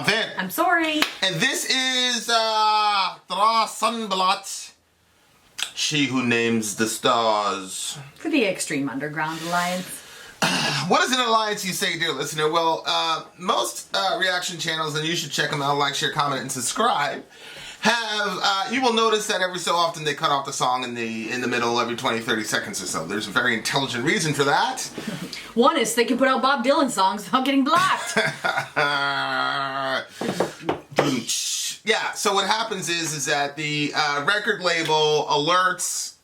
I'm Vin. I'm Sori. And this is Thrawsunblat, she who names the stars. For the Extreme Underground Alliance. What is an alliance, you say, dear listener? Well, most reaction channels, and you should check them out, like, share, comment, and subscribe, have, you will notice that every so often they cut off the song in the middle every 20, 30 seconds or so. There's a very intelligent reason for that. One is they can put out Bob Dylan songs without getting blocked. Yeah, so what happens is that the record label alerts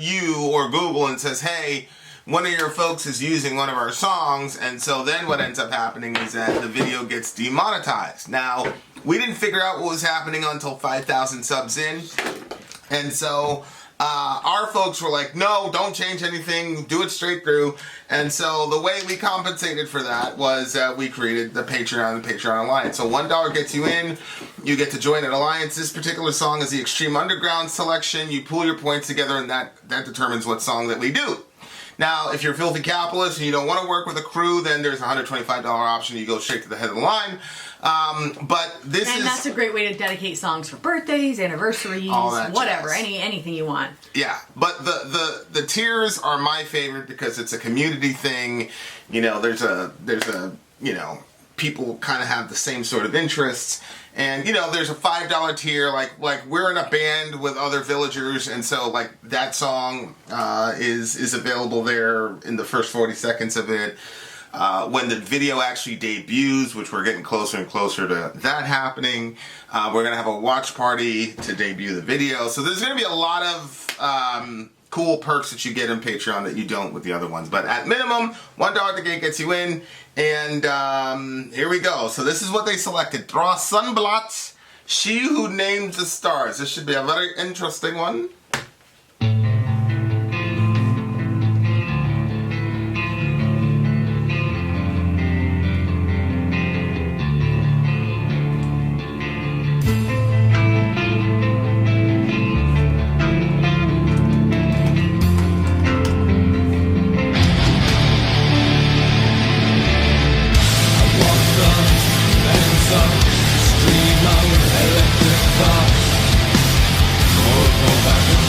you or Google and says, hey, one of your folks is using one of our songs, and so then what ends up happening is that the video gets demonetized. Now, we didn't figure out what was happening until 5,000 subs in, and so our folks were like, no, don't change anything, do it straight through. And so the way we compensated for that was we created the Patreon Alliance. So $1 gets you in, you get to join an alliance. This particular song is the Extreme Underground selection. You pool your points together, and that determines what song that we do. Now, if you're a filthy capitalist and you don't want to work with a crew, then there's a $125 option. You go straight to the head of the line. But that's a great way to dedicate songs for birthdays, anniversaries, whatever, anything you want. Yeah, but the tiers are my favorite because it's a community thing. You know, there's a people kind of have the same sort of interests. And, you know, there's a $5 tier, like we're in a band with other villagers, and so, like, that song is available there in the first 40 seconds of it. When the video actually debuts, which we're getting closer and closer to that happening, we're going to have a watch party to debut the video. So there's going to be a lot of cool perks that you get in Patreon that you don't with the other ones. But at minimum, $1 at the gate gets you in. And here we go. So this is what they selected. Thrawsunblat, she who names the stars. This should be a very interesting one. Stream of electric thoughts, more back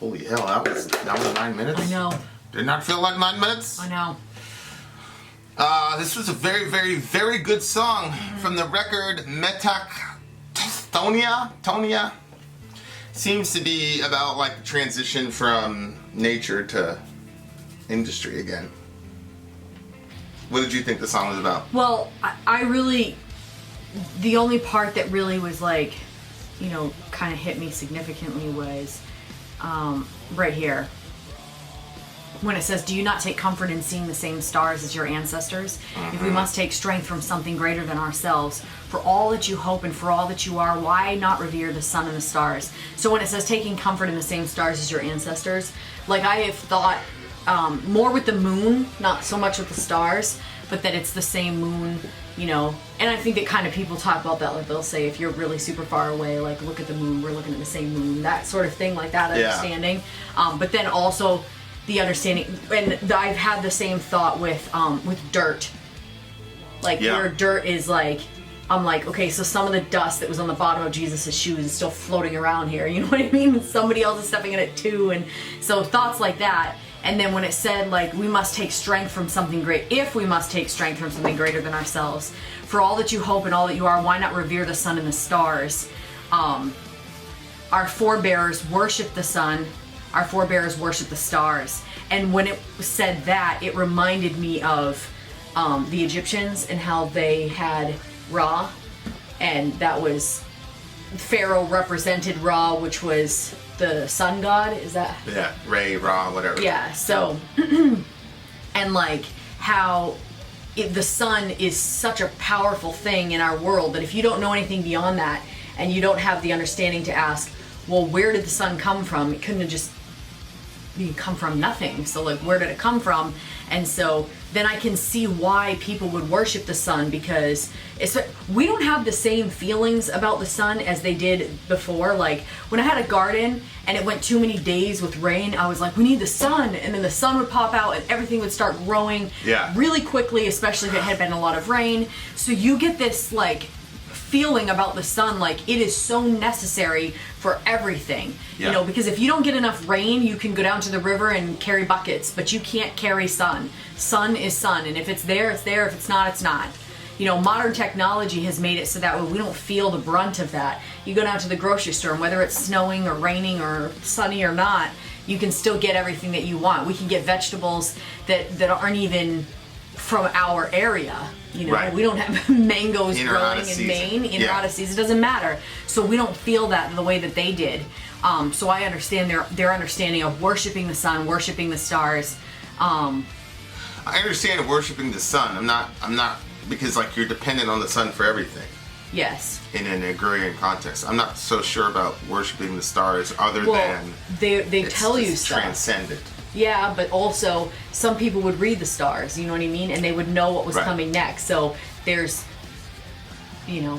Holy hell, that was 9 minutes? I know. Did not feel like 9 minutes? I know. This was a very, very, very good song from the record Tonia. Seems to be about like the transition from nature to industry again. What did you think the song was about? Well, I really, the only part that really was like, you know, kind of hit me significantly was right here. When it says, do you not take comfort in seeing the same stars as your ancestors? If we must take strength from something greater than ourselves, for all that you hope and for all that you are, why not revere the sun and the stars? So when it says taking comfort in the same stars as your ancestors, like I have thought more with the moon, not so much with the stars, but that it's the same moon, you know. And I think that kind of people talk about that, like they'll say if you're really super far away, like look at the moon, we're looking at the same moon, that sort of thing, like that understanding. But then also the understanding, and I've had the same thought with dirt, like where dirt is like, I'm like, okay, so some of the dust that was on the bottom of Jesus' shoes is still floating around here, you know what I mean? Somebody else is stepping in it too, and so thoughts like that. And then when it said like we must take strength from something great, if we must take strength from something greater than ourselves, for all that you hope and all that you are, why not revere the sun and the stars? Our forebears worship the sun, our forebears worship the stars. And when it said that, it reminded me of the Egyptians and how they had Ra, and that was Pharaoh represented Ra, which was the sun god. Is that? Yeah, Ra, whatever. Yeah, so, and like how the sun is such a powerful thing in our world that if you don't know anything beyond that and you don't have the understanding to ask, well, where did the sun come from? It couldn't have just come from nothing. So like, where did it come from? And so then I can see why people would worship the sun, because we don't have the same feelings about the sun as they did before. Like when I had a garden and it went too many days with rain, I was like, we need the sun. And then the sun would pop out and everything would start growing really quickly, especially if it had been a lot of rain. So you get this like feeling about the sun, like it is so necessary for everything, you know, because if you don't get enough rain, you can go down to the river and carry buckets, but you can't carry sun. Sun is sun, and if it's there, it's there. If it's not, it's not, modern technology has made it so that way we don't feel the brunt of that. You go down to the grocery store, and whether it's snowing or raining or sunny or not, you can still get everything that you want. We can get vegetables that aren't even from our area. Right. We don't have mangoes In or out growing of in season. Maine in or Yeah. out of season. It doesn't matter. So we don't feel that the way that they did. So I understand their understanding of worshiping the sun, worshiping the stars. I understand worshiping the sun. I'm not because like you're dependent on the sun for everything Yes. in an agrarian context. I'm not so sure about worshiping the stars other Well, than they it's tell you just stuff. transcendent. Yeah, but also some people would read the stars, you know what I mean? And they would know what was Right. coming next. So there's, Yeah.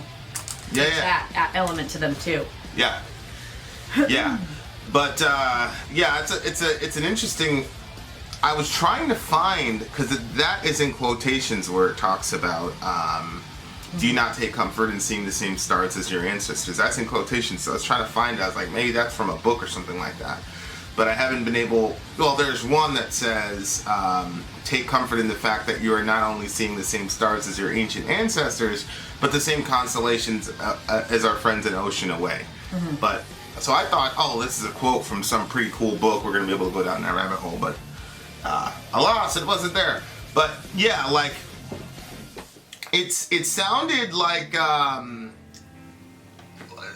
that element to them too. Yeah. Yeah. But it's an interesting. I was trying to find because that is in quotations where it talks about do you not take comfort in seeing the same stars as your ancestors? That's in quotations. So I was trying to find. I was like, maybe that's from a book or something like that. But I haven't been able. Well, there's one that says take comfort in the fact that you are not only seeing the same stars as your ancient ancestors, but the same constellations as our friends an ocean away. Mm-hmm. But so I thought, oh, this is a quote from some pretty cool book. We're gonna be able to go down that rabbit hole, but alas, it wasn't there. But yeah, like it sounded like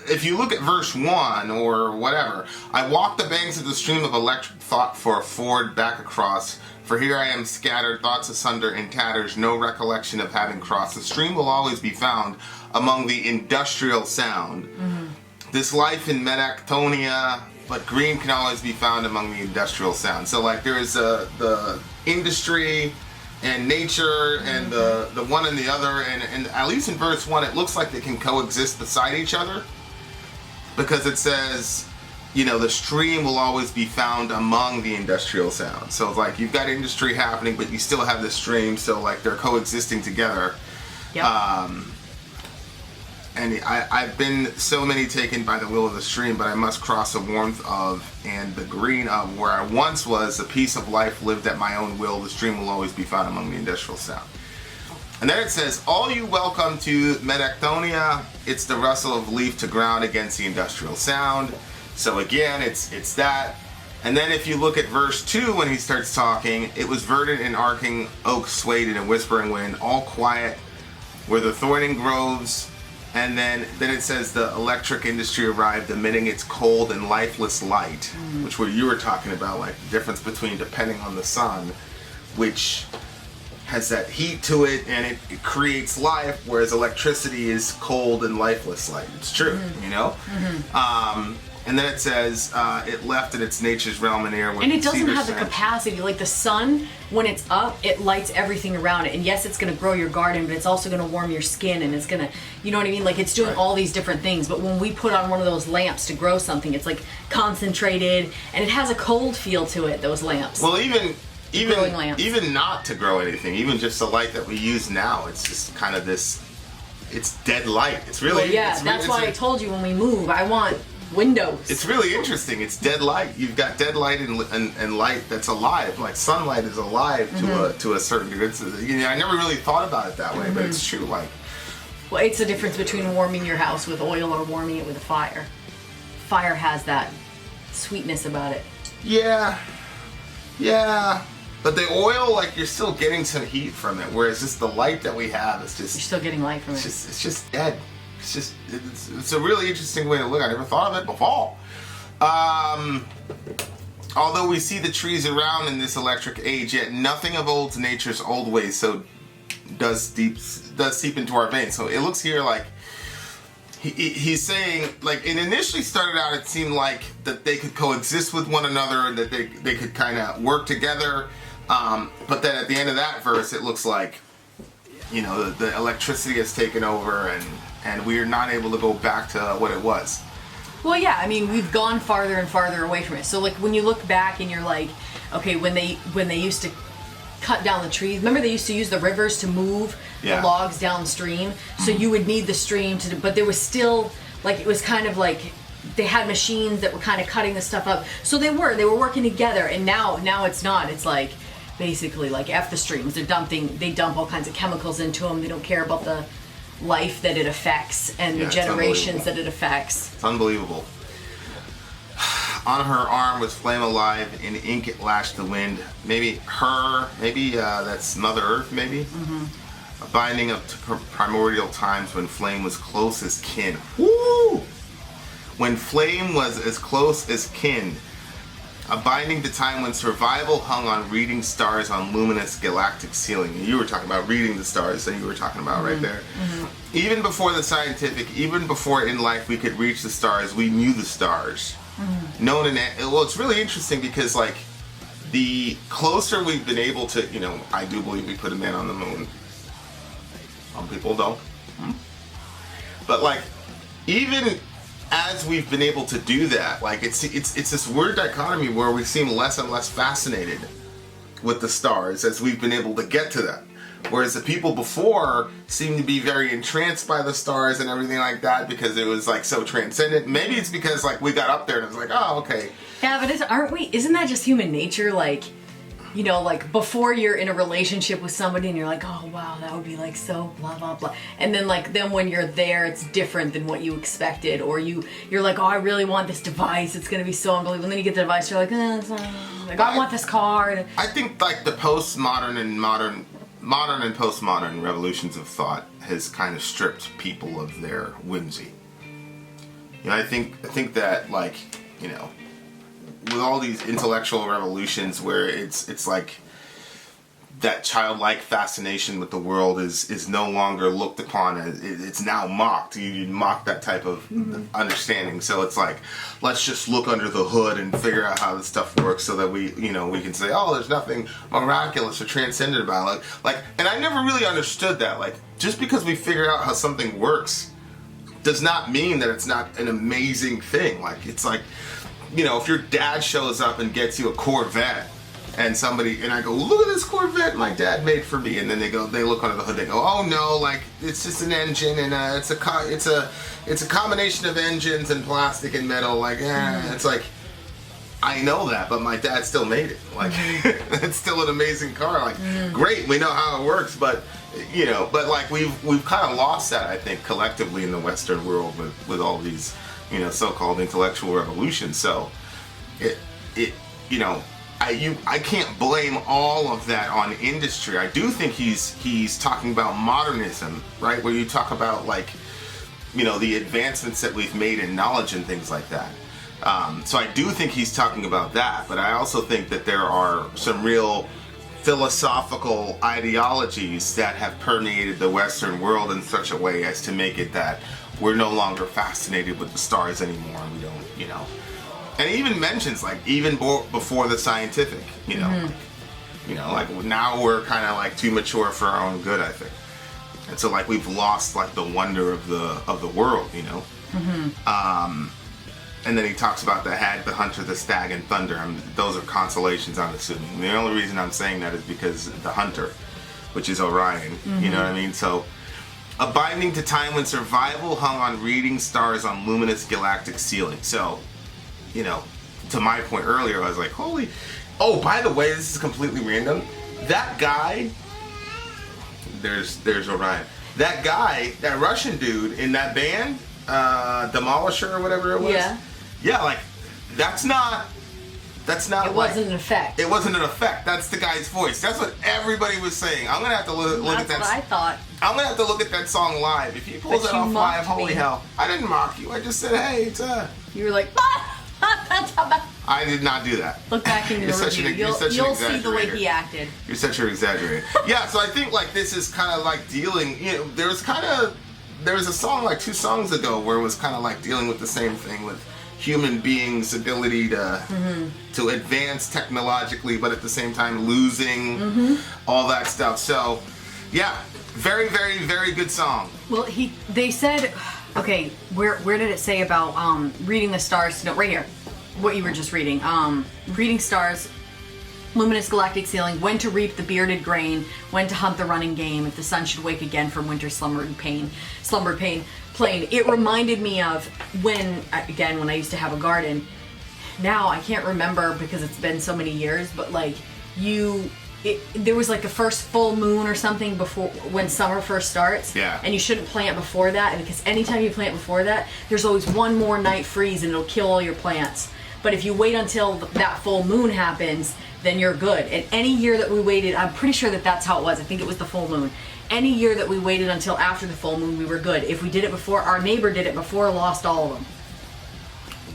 if you look at verse 1 or whatever, I walk the banks of the stream of electric thought for a ford back across. For here I am scattered, thoughts asunder in tatters, no recollection of having crossed. The stream will always be found among the industrial sound. Mm-hmm. This life in Medactonia, but green can always be found among the industrial sound. So like there is the industry and nature and the one and the other, and at least in verse 1 it looks like they can coexist beside each other. Because it says, the stream will always be found among the industrial sound. So it's like you've got industry happening, but you still have the stream, so like they're coexisting together. Yep. And I've been so many taken by the will of the stream, but I must cross the warmth of and the green of where I once was. A piece of life lived at my own will. The stream will always be found among the industrial sound. And then it says, all you welcome to Medactonia, it's the rustle of leaf to ground against the industrial sound. So again, it's that. And then if you look at verse 2 when he starts talking, it was verdant and arcing oak swayed in a whispering wind, all quiet were the thorning groves. And then it says the electric industry arrived, emitting its cold and lifeless light, which what you were talking about, like the difference between depending on the sun, which has that heat to it and it creates life, whereas electricity is cold and lifeless light. It's true, Mm-hmm. And then it says it left in its nature's realm and air. And it doesn't have the capacity. Like the sun, when it's up, it lights everything around it. And yes, it's going to grow your garden, but it's also going to warm your skin, and it's going to, you know what I mean? Like it's doing all these different things. But when we put on one of those lamps to grow something, it's like concentrated, and it has a cold feel to it, those lamps. Well, even lamps. even not to grow anything, even just the light that we use now, it's just kind of this, it's dead light. It's really, well, yeah, that's why I told you when we move, I want windows. It's really interesting. It's dead light. You've got dead light and light that's alive. Like sunlight is alive to a certain degree. I never really thought about it that way, but it's true. Like, well, it's the difference between warming your house with oil or warming it with a fire. Fire has that sweetness about it. Yeah. But the oil, like, you're still getting some heat from it, whereas just the light that we have is just... You're still getting light from it. It's just dead. It's a really interesting way to look. I never thought of it before. Although we see the trees around in this electric age, yet nothing of old nature's old ways so does seep into our veins. So it looks here like he's saying, like, it initially started out, it seemed like that they could coexist with one another and that they could kind of work together. But then at the end of that verse, it looks like, the electricity has taken over and we are not able to go back to what it was. Well, yeah, I mean, we've gone farther and farther away from it. So, like, when you look back and you're like, okay, when they used to cut down the trees, remember they used to use the rivers to move the logs downstream? So you would need the stream but there was still, like, it was kind of like they had machines that were kind of cutting the stuff up. So they were working together, and now it's not. It's like basically like F the streams. They dump all kinds of chemicals into them. They don't care about the life that it affects and the generations that it affects. It's unbelievable. On her arm was flame alive, in ink it lashed the wind. Maybe that's Mother Earth, maybe? A binding up to primordial times when flame was close as kin. Woo! When flame was as close as kin. A binding to time when survival hung on reading stars on luminous galactic ceiling. You were talking about reading the stars that you were talking about right there. Even before the scientific, even before in life we could reach the stars, we knew the stars. Well, it's really interesting because like the closer we've been able to, I do believe we put a man on the moon. Some people don't. But like, even as we've been able to do that, like it's this weird dichotomy where we seem less and less fascinated with the stars as we've been able to get to them. Whereas the people before seem to be very entranced by the stars and everything like that because it was like so transcendent. Maybe it's because like we got up there and it was like, oh, okay. Yeah, but isn't that just human nature? Like, like before you're in a relationship with somebody and you're like, oh wow, that would be like so blah blah blah. And then then when you're there, it's different than what you expected. Or you're like, oh, I really want this device. It's gonna be so unbelievable. And then you get the device, you're like, it's not, like I want this car. I think like the postmodern and modern and postmodern revolutions of thought has kind of stripped people of their whimsy. I think that like, with all these intellectual revolutions where it's like that childlike fascination with the world is no longer looked upon as, it's now mocked. You mock that type of understanding. So it's like, let's just look under the hood and figure out how this stuff works so that we can say, oh, there's nothing miraculous or transcendent about it. Like, and I never really understood that. Like, just because we figure out how something works does not mean that it's not an amazing thing. Like, it's like, if your dad shows up and gets you a Corvette and I go, look at this Corvette my dad made for me, and then they look under the hood, they go, oh no, like it's just an engine and it's a combination of engines and plastic and metal, like it's like, I know that, but my dad still made it. Like, it's still an amazing car. Like, great, we know how it works, but but like we've kind of lost that, I think, collectively in the Western world with all these so-called intellectual revolutions. So I can't blame all of that on industry. I do think he's talking about modernism, right? Where you talk about like, the advancements that we've made in knowledge and things like that. So I do think he's talking about that, but I also think that there are some real philosophical ideologies that have permeated the Western world in such a way as to make it that we're no longer fascinated with the stars anymore. We don't, and he even mentions like even before the scientific, like now we're kind of like too mature for our own good, I think. And so like we've lost like the wonder of the world, And then he talks about the hag, the hunter, the stag, and thunder. Those are constellations, I'm assuming. The only reason I'm saying that is because the hunter, which is Orion, you know what I mean? So, a binding to time when survival hung on reading stars on luminous galactic ceiling. So, to my point earlier, I was like, holy... Oh, by the way, this is completely random. That guy... There's Orion. That guy, that Russian dude in that band, Demolisher or whatever it was. Yeah. Yeah, like, that's not. It wasn't an effect. It wasn't an effect. That's the guy's voice. That's what everybody was saying. I'm gonna have to look at that. That's what I thought. I'm gonna have to look at that song live. If he pulls it off live, holy hell! I didn't mock you. I just said, hey, it's You were like, that's how bad. I did not do that. Look back in your review. You'll see the way he acted. You're such an exaggerator. Yeah, so I think like this is kind of like dealing. There was a song like 2 songs ago where it was kind of like dealing with the same thing with human beings' ability to advance technologically, but at the same time losing all that stuff. So, yeah, very, very, very good song. Well, they said, okay, where did it say about reading the stars? No, right here, what you were just reading. Reading stars, luminous galactic ceiling, when to reap the bearded grain, when to hunt the running game, if the sun should wake again from winter's slumber pain. It reminded me of when I used to have a garden. Now I can't remember because it's been so many years, but like you there was like a first full moon or something before when summer first starts. Yeah. And you shouldn't plant before that, and because anytime you plant before that, there's always one more night freeze and it'll kill all your plants. But if you wait until that full moon happens, then you're good. And any year that we waited, I'm pretty sure that that's how it was. I think it was the full moon. Any year that we waited until after the full moon, we were good. If we did it before, our neighbor did it before, lost all of them.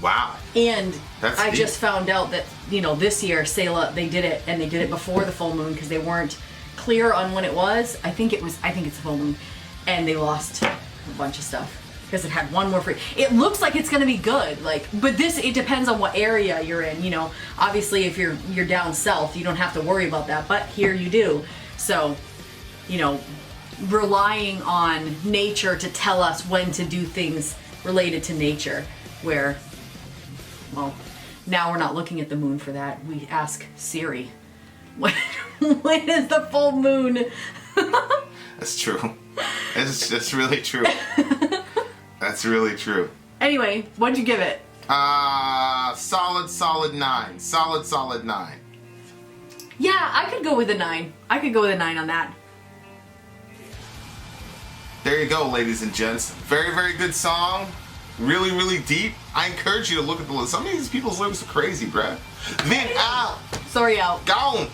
Wow. And That's I deep. just found out that, this year, Selah, they did it, and they did it before the full moon because they weren't clear on when it was. I think it's the full moon. And they lost a bunch of stuff because it had one more free. It looks like it's going to be good, but it depends on what area you're in, Obviously, if you're down south, you don't have to worry about that, but here you do. So, relying on nature to tell us when to do things related to nature, where, well, now we're not looking at the moon for that. We ask Siri, when is the full moon? That's true. That's really true. That's really true. Anyway, what'd you give it? Solid 9. Solid 9. Yeah, I could go with a 9. I could go with a 9 on that. There you go, ladies and gents. Very, very good song. Really, really deep. I encourage you to look at the list. Some of these people's lyrics are crazy, bruh. Vin out. Sorry, out. Gone.